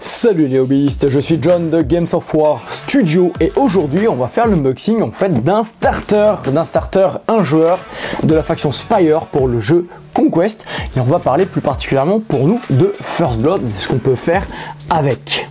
Salut les hobbyistes, je suis John de Games of War Studio et aujourd'hui on va faire l'unboxing en fait d'un starter, un joueur de la faction Spire pour le jeu Conquest et on va parler plus particulièrement pour nous de First Blood, ce qu'on peut faire avec.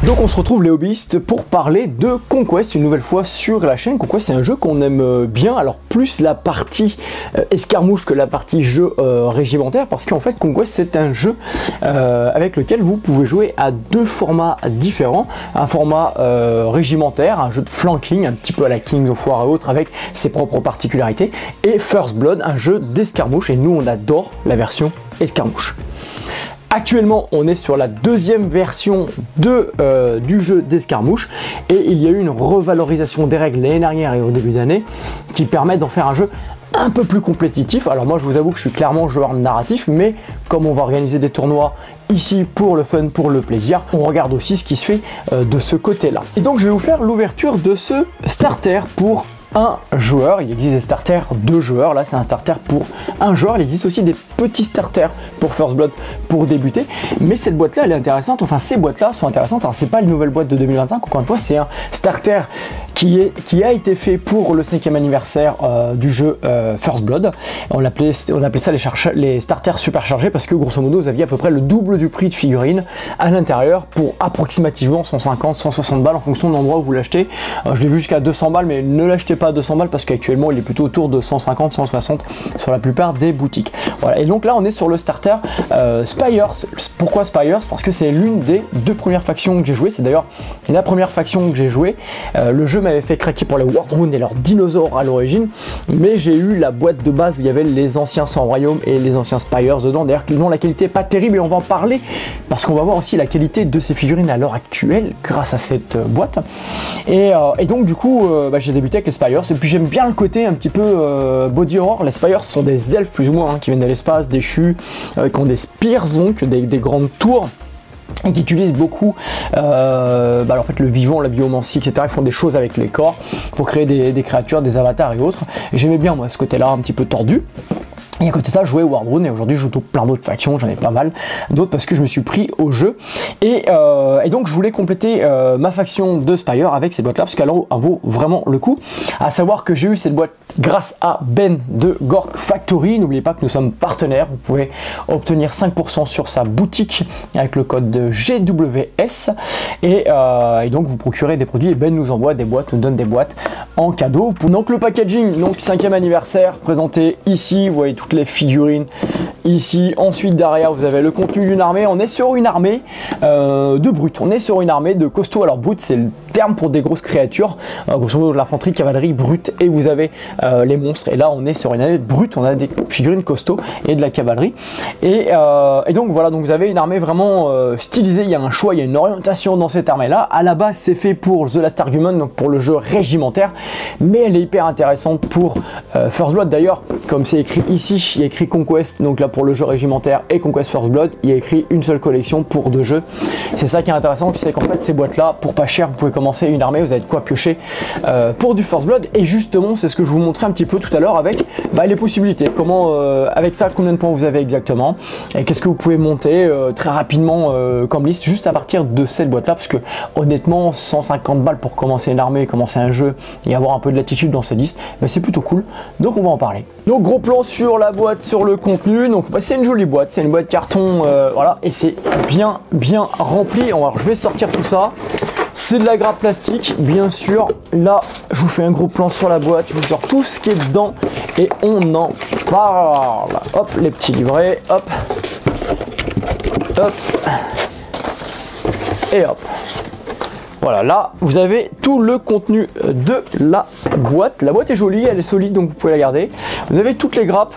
Donc on se retrouve les hobbyistes pour parler de Conquest une nouvelle fois sur la chaîne. Conquest c'est un jeu qu'on aime bien, alors plus la partie escarmouche que la partie jeu régimentaire, parce qu'en fait Conquest c'est un jeu avec lequel vous pouvez jouer à deux formats différents. Un format régimentaire, un jeu de flanking, un petit peu à la King of War et autres avec ses propres particularités, et First Blood, un jeu d'escarmouche, et nous on adore la version escarmouche. Actuellement, on est sur la deuxième version du jeu d'escarmouche et il y a eu une revalorisation des règles l'année dernière et au début d'année qui permettent d'en faire un jeu un peu plus compétitif. Alors moi je vous avoue que je suis clairement joueur narratif, mais comme on va organiser des tournois ici pour le fun, pour le plaisir, on regarde aussi ce qui se fait de ce côté-là. Et donc je vais vous faire l'ouverture de ce starter pour un joueur. Il existe des starters 2 joueurs, là c'est un starter pour un joueur. Il existe aussi des petits starters pour First Blood pour débuter, mais cette boîte là elle est intéressante, enfin ces boîtes là sont intéressantes. Alors c'est pas une nouvelle boîte de 2025, encore une fois c'est un starter qui a été fait pour le 5e anniversaire du jeu First Blood. On appelait ça les starters superchargés parce que grosso modo vous aviez à peu près le double du prix de figurines à l'intérieur pour approximativement 150-160 balles en fonction de l'endroit où vous l'achetez. Je l'ai vu jusqu'à 200 balles, mais ne l'achetez pas à 200 balles parce qu'actuellement il est plutôt autour de 150-160 sur la plupart des boutiques. Voilà, et donc là on est sur le starter Spires. Pourquoi Spires? Parce que c'est l'une des 2 premières factions que j'ai joué. C'est d'ailleurs la première faction que j'ai joué. Le jeu m'avait fait craquer pour les World Runes et leurs dinosaures à l'origine, mais j'ai eu la boîte de base où il y avait les anciens Sans Royaume et les anciens Spires dedans. D'ailleurs dont la qualité n'est pas terrible et on va en parler parce qu'on va voir aussi la qualité de ces figurines à l'heure actuelle grâce à cette boîte. Et donc du coup j'ai débuté avec les Spires et puis j'aime bien le côté un petit peu body horror. Les Spires sont des elfes plus ou moins qui viennent de l'espace, déchus, qui ont des spears, donc des grandes tours, et qui utilisent beaucoup en fait le vivant, la biomancie, etc. Ils font des choses avec les corps pour créer des créatures, des avatars et autres. J'aimais bien moi ce côté-là un petit peu tordu. Et à côté de ça, je jouais World Rune et aujourd'hui je joue plein d'autres factions, j'en ai pas mal d'autres parce que je me suis pris au jeu. Et donc je voulais compléter ma faction de Spire avec ces boîtes-là parce qu'elle en vaut vraiment le coup. À savoir que j'ai eu cette boîte grâce à Ben de Gork Factory. N'oubliez pas que nous sommes partenaires, vous pouvez obtenir 5% sur sa boutique avec le code de GWS. Et donc vous procurez des produits et Ben nous envoie des boîtes, nous donne des boîtes en cadeau. Donc le packaging, donc 5e anniversaire, présenté ici, vous voyez toutes les figurines ici. Ensuite derrière vous avez le contenu d'une armée. On est sur une armée de brutes, on est sur une armée de costauds. Alors brut c'est le terme pour des grosses créatures, grosso modo de l'infanterie, cavalerie, brute, et vous avez les monstres. Et là on est sur une armée brute, on a des figurines costauds et de la cavalerie. Et donc voilà, donc vous avez une armée vraiment stylisée. Il y a un choix, il y a une orientation dans cette armée là. À la base c'est fait pour The Last Argument, donc pour le jeu régimentaire, mais elle est hyper intéressante pour First Blood. D'ailleurs comme c'est écrit ici, il y a écrit Conquest, donc là pour le jeu régimentaire, et Conquest First Blood, il y a écrit une seule collection pour 2 jeux. C'est ça qui est intéressant, c'est qu'en fait ces boîtes là, pour pas cher, vous pouvez commencer une armée, vous avez de quoi piocher pour du First Blood. Et justement c'est ce que je vous montrais un petit peu tout à l'heure avec les possibilités, comment avec ça, combien de points vous avez exactement, et qu'est-ce que vous pouvez monter très rapidement comme liste juste à partir de cette boîte là, parce que honnêtement 150 balles pour commencer une armée, commencer un jeu et avoir un peu de latitude dans cette liste, c'est plutôt cool, donc on va en parler. Donc gros plan sur la boîte, sur le contenu. Donc c'est une jolie boîte, c'est une boîte carton, voilà, et c'est bien rempli. Alors je vais sortir tout ça. C'est de la grappe plastique, bien sûr. Là, je vous fais un gros plan sur la boîte, je vous sors tout ce qui est dedans et on en parle. Hop, les petits livrets, hop, hop, et hop. Voilà, là, vous avez tout le contenu de la boîte. La boîte est jolie, elle est solide, donc vous pouvez la garder. Vous avez toutes les grappes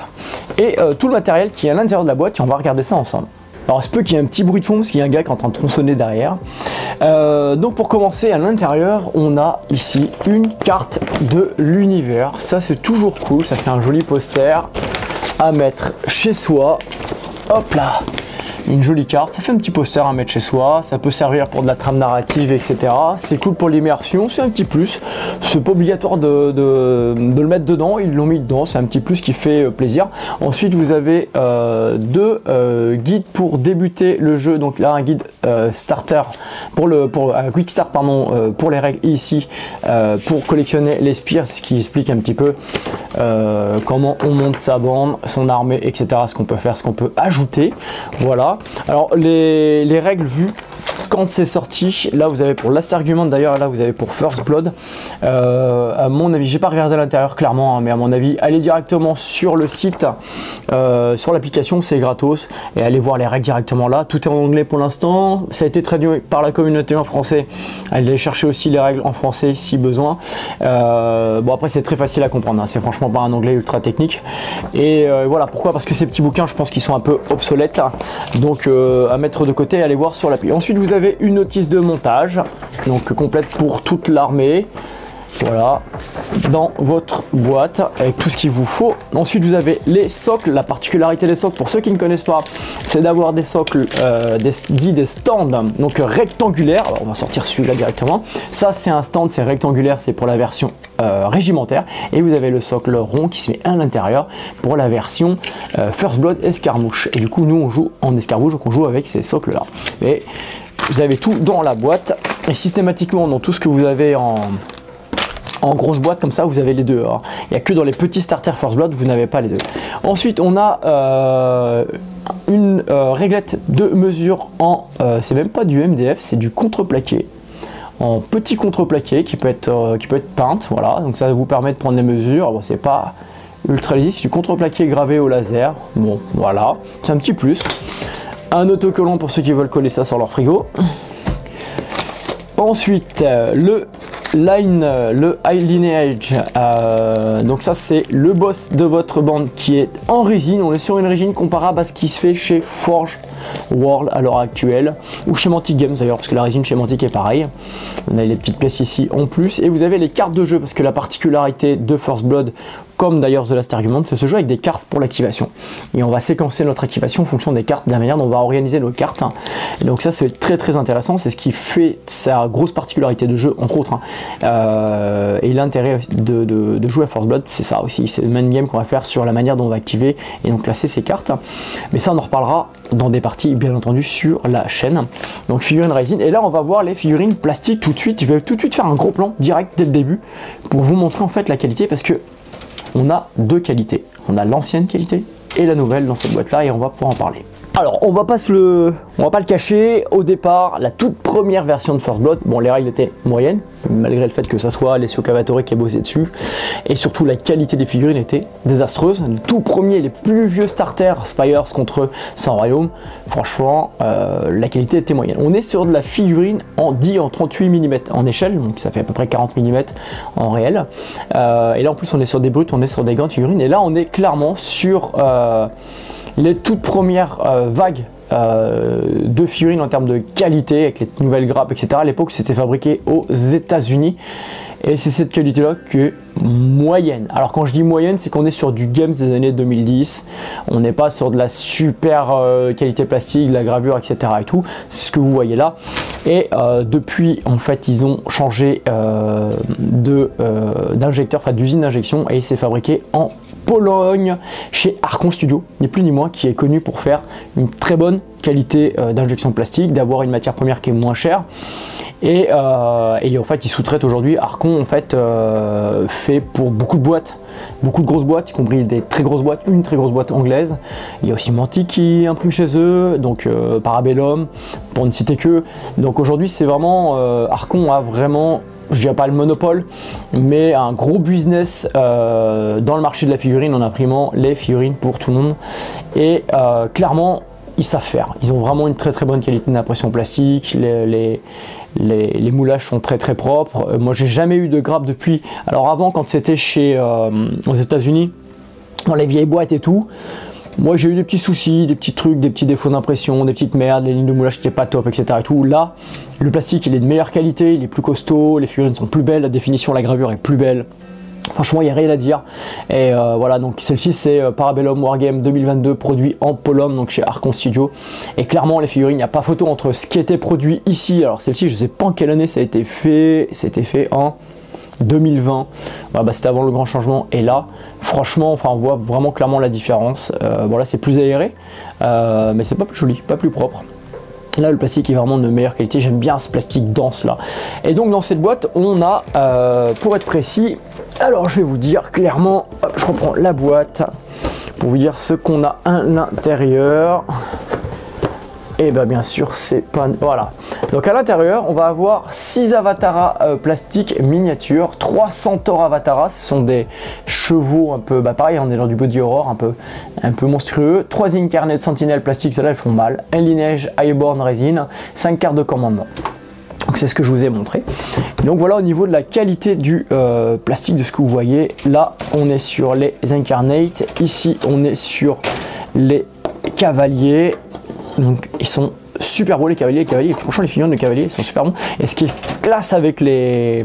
et tout le matériel qui est à l'intérieur de la boîte et on va regarder ça ensemble. Alors, il se peut qu'il y ait un petit bruit de fond parce qu'il y a un gars qui est en train de tronçonner derrière. Donc, pour commencer, à l'intérieur, on a ici une carte de l'univers. Ça, c'est toujours cool, ça fait un joli poster à mettre chez soi. Hop là! une jolie carte, ça fait un petit poster à mettre chez soi, ça peut servir pour de la trame narrative, etc. C'est cool pour l'immersion, c'est un petit plus. C'est pas obligatoire de le mettre dedans, ils l'ont mis dedans, c'est un petit plus qui fait plaisir. Ensuite, vous avez deux guides pour débuter le jeu. Donc là, un guide starter pour un quick start, pardon, pour les règles ici, pour collectionner les spires, ce qui explique un petit peu comment on monte sa bande, son armée, etc. Ce qu'on peut faire, ce qu'on peut ajouter. Voilà. Alors les règles vues quand c'est sorti, là vous avez pour Last Argument, d'ailleurs là vous avez pour First Blood. À mon avis, j'ai pas regardé à l'intérieur clairement, hein, mais à mon avis, allez directement sur le site, sur l'application, c'est gratos, et allez voir les règles directement là. Tout est en anglais pour l'instant, ça a été traduit par la communauté en français. Allez chercher aussi les règles en français si besoin. Bon après c'est très facile à comprendre, hein, c'est franchement pas un anglais ultra technique. Et voilà pourquoi, parce que ces petits bouquins, je pense qu'ils sont un peu obsolètes, hein, donc à mettre de côté, allez voir sur l'appli. Ensuite vous avez une notice de montage, donc complète pour toute l'armée. Voilà, dans votre boîte avec tout ce qu'il vous faut. Ensuite vous avez les socles. La particularité des socles, pour ceux qui ne connaissent pas, c'est d'avoir des socles des stands, donc rectangulaires. Alors, on va sortir celui-là directement. Ça c'est un stand, c'est rectangulaire, c'est pour la version régimentaire, et vous avez le socle rond qui se met à l'intérieur pour la version First Blood escarmouche. Et du coup nous on joue en escarmouche, donc on joue avec ces socles là. Et vous avez tout dans la boîte, et systématiquement dans tout ce que vous avez en grosse boîte comme ça, vous avez les deux. Hein. Il n'y a que dans les petits starters First Blood, vous n'avez pas les deux. Ensuite, on a une réglette de mesure en, c'est même pas du MDF, c'est du contreplaqué. En petit contreplaqué qui peut être peinte, voilà. Donc ça vous permet de prendre les mesures. Bon, c'est pas ultra lisible, c'est du contreplaqué gravé au laser. Bon, voilà, c'est un petit plus. Un autocollant pour ceux qui veulent coller ça sur leur frigo. Ensuite, le Lineage, donc ça c'est le boss de votre bande qui est en résine. On est sur une résine comparable à ce qui se fait chez Forge World à l'heure actuelle, ou chez Mantic Games d'ailleurs, parce que la résine chez Mantic est pareil. On a les petites pièces ici en plus, et vous avez les cartes de jeu, parce que la particularité de First Blood, comme d'ailleurs The Last Argument, c'est ce jeu avec des cartes pour l'activation. Et on va séquencer notre activation en fonction des cartes, de la manière dont on va organiser nos cartes. Et donc ça c'est très très intéressant, c'est ce qui fait sa grosse particularité de jeu, entre autres. Et l'intérêt de jouer à First Blood, c'est ça aussi, c'est le main game qu'on va faire sur la manière dont on va activer et donc classer ces cartes. Mais ça on en reparlera dans des parties bien entendu sur la chaîne. Donc figurines résine, et là on va voir les figurines plastiques tout de suite. Je vais tout de suite faire un gros plan direct dès le début pour vous montrer en fait la qualité, parce que on a deux qualités. On a l'ancienne qualité et la nouvelle dans cette boîte là, et on va pouvoir en parler. Alors on va pas le cacher, au départ la toute première version de First Blood, bon les règles étaient moyennes, malgré le fait que ça soit Alessio Cavatore qui a bossé dessus, et surtout la qualité des figurines était désastreuse. Le tout premier, les plus vieux starters Spires contre 100 Royaumes, franchement la qualité était moyenne. On est sur de la figurine en 38 mm en échelle, donc ça fait à peu près 40 mm en réel, et là en plus on est sur des brutes, on est sur des grandes figurines, et là on est clairement sur les toutes premières vagues de figurines en termes de qualité, avec les nouvelles grappes, etc. À l'époque, c'était fabriqué aux États-Unis, et c'est cette qualité-là qui est moyenne. Alors quand je dis moyenne, c'est qu'on est sur du Games des années 2010. On n'est pas sur de la super qualité plastique, de la gravure, etc. et tout. C'est ce que vous voyez là. Et depuis, en fait, ils ont changé d'injecteur, enfin d'usine d'injection, et c'est fabriqué en Pologne chez Arkon Studio, ni plus ni moins, qui est connu pour faire une très bonne qualité d'injection plastique, d'avoir une matière première qui est moins chère. Et en fait, ils sous-traitent aujourd'hui. Arkon en fait fait pour beaucoup de boîtes, beaucoup de grosses boîtes, y compris des très grosses boîtes, une très grosse boîte anglaise. Il y a aussi Mantic qui imprime chez eux, donc Parabellum, pour ne citer que. Donc aujourd'hui, c'est vraiment Arkon a vraiment, je dirais pas le monopole, mais un gros business dans le marché de la figurine en imprimant les figurines pour tout le monde. Et clairement, ils savent faire. Ils ont vraiment une très très bonne qualité d'impression plastique. Les moulages sont très très propres. Moi, j'ai jamais eu de grappe depuis. Alors avant, quand c'était chez aux États-Unis, dans les vieilles boîtes et tout, moi j'ai eu des petits soucis, des petits trucs, des petits défauts d'impression, des petites merdes, les lignes de moulage qui n'étaient pas top, etc. et tout. Là, le plastique il est de meilleure qualité, il est plus costaud, les figurines sont plus belles, la définition, la gravure est plus belle. Franchement, il n'y a rien à dire. Et voilà, donc celle-ci, c'est Parabellum Wargame 2022, produit en Pologne, donc chez Archon Studio. Et clairement, les figurines, il n'y a pas photo entre ce qui était produit ici. Alors celle-ci, je ne sais pas en quelle année ça a été fait. C'était fait en 2020. Voilà, bah, c'était avant le grand changement. Et là, franchement, enfin, on voit vraiment clairement la différence. Voilà, c'est plus aéré, mais c'est pas plus joli, pas plus propre. Là, le plastique est vraiment de meilleure qualité. J'aime bien ce plastique dense là. Et donc, dans cette boîte, on a, pour être précis, alors je vais vous dire clairement, hop, je reprends la boîte pour vous dire ce qu'on a à l'intérieur. Et bien, bien sûr, c'est pas... Voilà. Donc, à l'intérieur, on va avoir 6 Avatara plastiques miniatures, 3 Centaur Avatara. Ce sont des chevaux un peu... Bah, pareil, on est dans du body horror, un peu monstrueux. 3 Incarnate Sentinelle plastiques, celles-là, elles font mal. Un Lineage Highborn résine, 5 cartes de commandement. Donc c'est ce que je vous ai montré. Donc voilà au niveau de la qualité du plastique, de ce que vous voyez. Là, on est sur les Incarnate. Ici, on est sur les Cavaliers. Donc ils sont super beaux les cavaliers. Franchement les figurines de cavaliers sont super bons. Et ce qui est classe avec les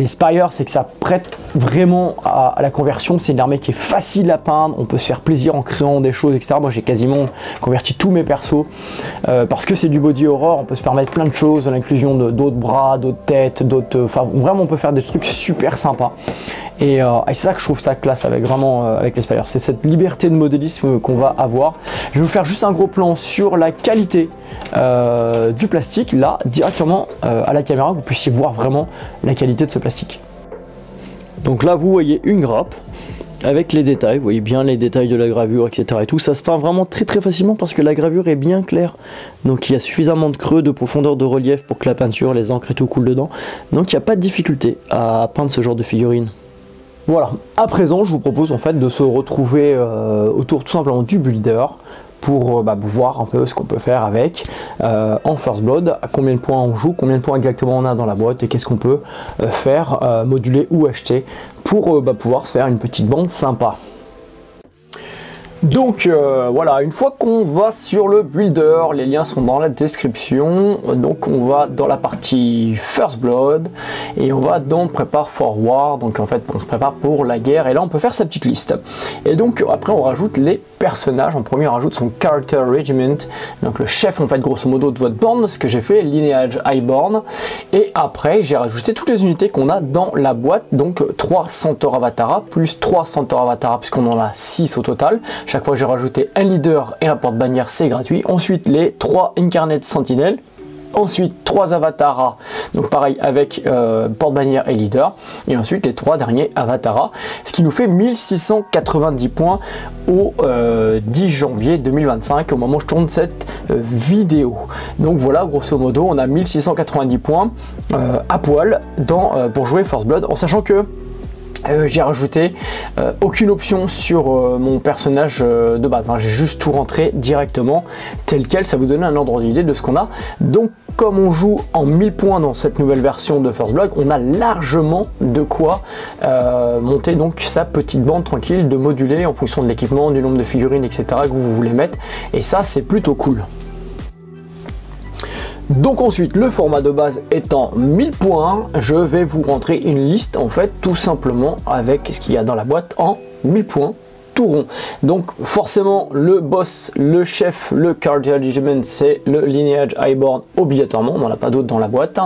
Spires, c'est que ça prête vraiment à la conversion. C'est une armée qui est facile à peindre, on peut se faire plaisir en créant des choses, etc. Moi j'ai quasiment converti tous mes persos parce que c'est du body horror, on peut se permettre plein de choses, l'inclusion d'autres bras, d'autres têtes, enfin vraiment on peut faire des trucs super sympas. Et c'est ça que je trouve ça classe avec avec les Spires, c'est cette liberté de modélisme qu'on va avoir. Je vais vous faire juste un gros plan sur la qualité du plastique, là directement à la caméra, que vous puissiez voir vraiment la qualité de ce plastique. Donc là vous voyez une grappe avec les détails, vous voyez bien les détails de la gravure, etc. et tout. Ça se peint vraiment très facilement parce que la gravure est bien claire. Donc il y a suffisamment de creux, de profondeur, de relief pour que la peinture, les encres et tout coulent dedans. Donc il n'y a pas de difficulté à peindre ce genre de figurine. Voilà, à présent je vous propose en fait de se retrouver autour tout simplement du builder pour voir un peu ce qu'on peut faire avec en First Blood, à combien de points on joue, combien de points exactement on a dans la boîte et qu'est-ce qu'on peut faire, moduler ou acheter pour pouvoir se faire une petite bande sympa. Donc voilà, une fois qu'on va sur le builder, les liens sont dans la description. Donc on va dans la partie First Blood et on va dans Prepare for War. Donc en fait on se prépare pour la guerre et là on peut faire sa petite liste. Et donc après on rajoute les personnages. En premier on rajoute son Character Regiment, donc le chef en fait grosso modo de votre bande, ce que j'ai fait, Lineage Highborn. Et après j'ai rajouté toutes les unités qu'on a dans la boîte, donc 3 Centaur Avatara plus 3 Centaur Avatara puisqu'on en a 6 au total. Chaque fois j'ai rajouté un leader et un porte-bannière, c'est gratuit. Ensuite les 3 Incarnate Sentinelles. Ensuite 3 Avatara, donc pareil avec porte-bannière et leader. Et ensuite les 3 derniers Avatara, ce qui nous fait 1690 points au 10 janvier 2025 au moment où je tourne cette vidéo. Donc voilà, grosso modo on a 1690 points à poil pour jouer First Blood, en sachant que j'ai rajouté aucune option sur mon personnage de base, hein. J'ai juste tout rentré directement tel quel, ça vous donne un ordre d'idée de ce qu'on a. Donc comme on joue en 1000 points dans cette nouvelle version de First Blood, on a largement de quoi monter donc sa petite bande tranquille, de moduler en fonction de l'équipement, du nombre de figurines, etc. que vous voulez mettre, et ça c'est plutôt cool. Donc ensuite, le format de base étant 1000 points, je vais vous rentrer une liste en fait tout simplement avec ce qu'il y a dans la boîte en 1000 points tout rond. Donc forcément le boss, le chef, le Character Regiment, c'est le Lineage Highborn obligatoirement, on n'en a pas d'autres dans la boîte.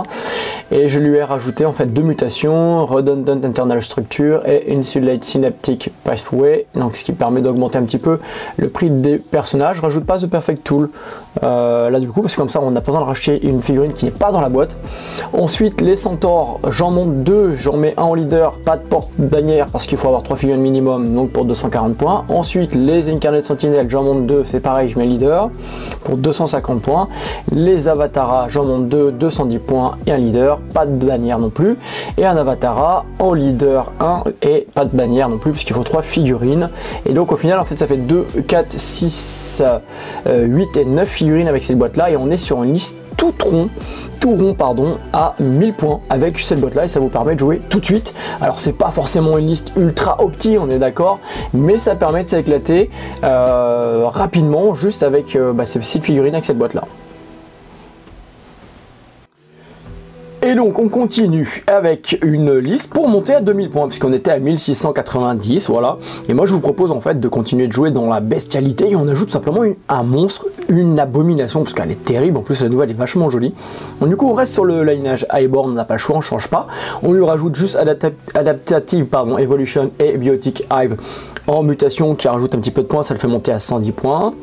Et je lui ai rajouté en fait 2 mutations, Redundant Internal Structure et Insulate Synaptic Pathway, donc ce qui permet d'augmenter un petit peu le prix des personnages. Je rajoute pas The Perfect Tool là du coup, parce que comme ça on n'a pas besoin de racheter une figurine qui n'est pas dans la boîte. Ensuite les Centaurs, j'en monte 2, j'en mets un en leader, pas de porte-bannière parce qu'il faut avoir 3 figurines minimum, donc pour 240 points. Ensuite les Incarnate Sentinelles, j'en monte 2, c'est pareil, je mets leader pour 250 points. Les Avatara, j'en monte 2, 210 points et un leader, pas de bannière non plus, et un Avatara en leader 1 et pas de bannière non plus puisqu'il faut 3 figurines. Et donc au final en fait ça fait 2, 4, 6, 8 et 9 figurines avec cette boîte là, et on est sur une liste tout rond pardon, à 1000 points avec cette boîte là, et ça vous permet de jouer tout de suite. Alors c'est pas forcément une liste ultra opti, on est d'accord, mais ça permet de s'éclater rapidement juste avec ces 6 figurines avec cette boîte là. Et donc on continue avec une liste pour monter à 2000 points, puisqu'on était à 1690, voilà. Et moi je vous propose en fait de continuer de jouer dans la bestialité, et on ajoute simplement un monstre, une abomination, parce qu'elle est terrible, en plus la nouvelle est vachement jolie. Donc du coup on reste sur le lineage Highborn, on n'a pas le choix, on change pas. On lui rajoute juste Adaptative, Evolution et Biotic Hive en mutation qui rajoute un petit peu de points, ça le fait monter à 110 points.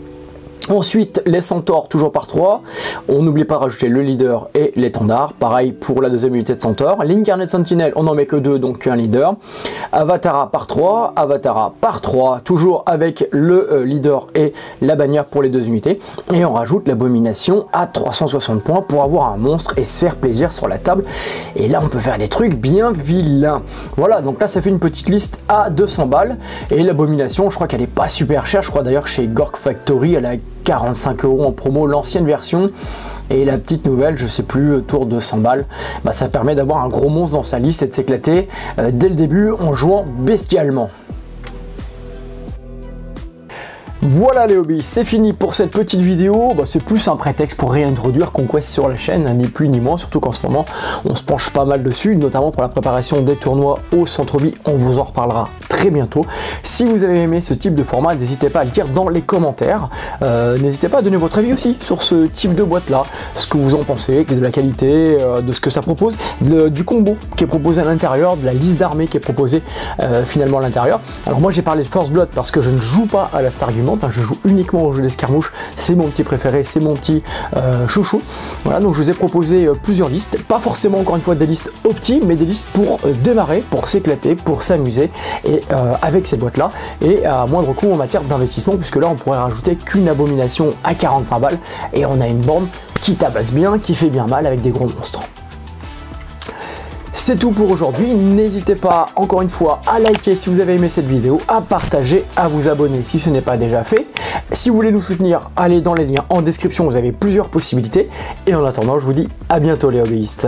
Ensuite, les centaures, toujours par 3. On n'oublie pas de rajouter le leader et l'étendard. Pareil pour la deuxième unité de centaure. L'Incarnate Sentinel, on n'en met que 2, donc un leader. Avatara par 3. Avatara par 3. Toujours avec le leader et la bannière pour les 2 unités. Et on rajoute l'abomination à 360 points pour avoir un monstre et se faire plaisir sur la table. Et là, on peut faire des trucs bien vilains. Voilà, donc là, ça fait une petite liste à 200 balles. Et l'abomination, je crois qu'elle est pas super chère. Je crois d'ailleurs que chez Gork Factory, elle a 45 € en promo, l'ancienne version, et la petite nouvelle, je sais plus, autour de 100 balles. Bah, ça permet d'avoir un gros monstre dans sa liste et de s'éclater dès le début en jouant bestialement. Voilà les hobbies, c'est fini pour cette petite vidéo. Bah, c'est plus un prétexte pour réintroduire Conquest sur la chaîne, ni plus ni moins, surtout qu'en ce moment on se penche pas mal dessus, notamment pour la préparation des tournois au Centre-Vie. On vous en reparlera très bientôt. Si vous avez aimé ce type de format, n'hésitez pas à le dire dans les commentaires. N'hésitez pas à donner votre avis aussi sur ce type de boîte là, ce que vous en pensez, de la qualité, de ce que ça propose, du combo qui est proposé à l'intérieur, de la liste d'armées qui est proposée finalement à l'intérieur. Alors moi j'ai parlé de First Blood parce que je ne joue pas à Last Argument, je joue uniquement au jeu d'escarmouche, c'est mon petit préféré, c'est mon petit chouchou. Voilà, donc je vous ai proposé plusieurs listes, pas forcément encore une fois des listes opti, mais des listes pour démarrer, pour s'éclater, pour s'amuser, et avec cette boîte là, et à moindre coût en matière d'investissement, puisque là on pourrait rajouter qu'une abomination à 45 balles, et on a une borne qui tabasse bien, qui fait bien mal avec des gros monstres. C'est tout pour aujourd'hui, n'hésitez pas encore une fois à liker si vous avez aimé cette vidéo, à partager, à vous abonner si ce n'est pas déjà fait. Si vous voulez nous soutenir, allez dans les liens en description, vous avez plusieurs possibilités. Et en attendant, je vous dis à bientôt les hobbyistes.